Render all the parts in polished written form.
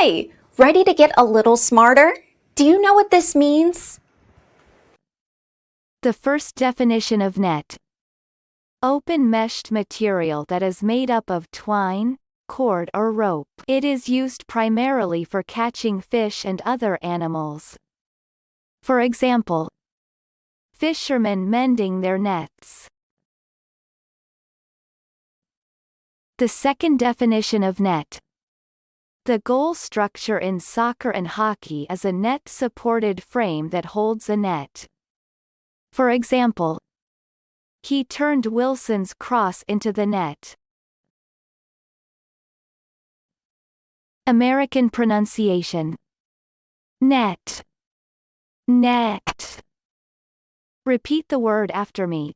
Hi, ready to get a little smarter? Do you know what this means? The first definition of net. Open meshed material that is made up of twine, cord or rope. It is used primarily for catching fish and other animals. For example, fishermen mending their nets. The second definition of net. The goal structure in soccer and hockey is a net-supported frame that holds a net. For example, he turned Wilson's cross into the net. American pronunciation. Net. Net. Repeat the word after me.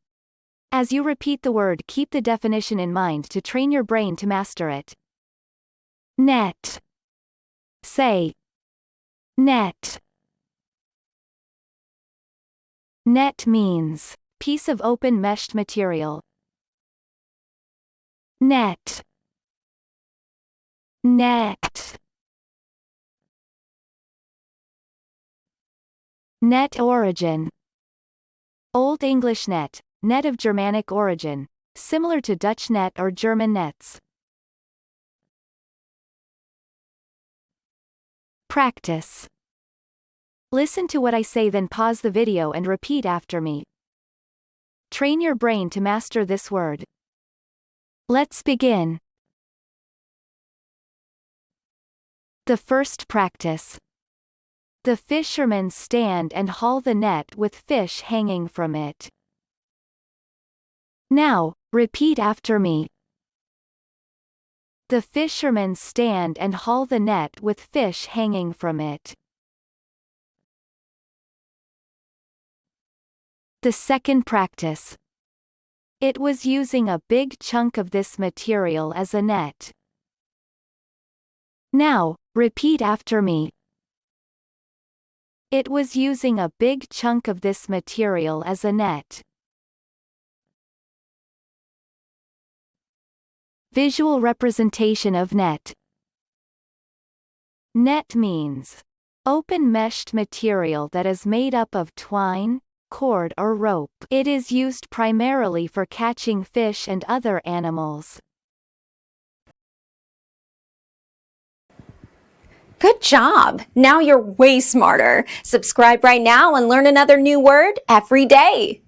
As you repeat the word, keep the definition in mind to train your brain to master it. Net. Say. Net. Net means piece of open meshed material. Net. Net. Net origin. Old English net, net of Germanic origin, similar to Dutch net or German nets. Practice. Listen to what I say, then pause the video and repeat after me. Train your brain to master this word. Let's begin. The first practice. The fishermen stand and haul the net with fish hanging from it. Now, repeat after me. The fishermen stand and haul the net with fish hanging from it. The second practice. It was using a big chunk of this material as a net. Now, repeat after me. It was using a big chunk of this material as a net. Visual representation of net. Net means open meshed material that is made up of twine, cord or rope. It is used primarily for catching fish and other animals. Good job! Now you're way smarter. Subscribe right now and learn another new word every day.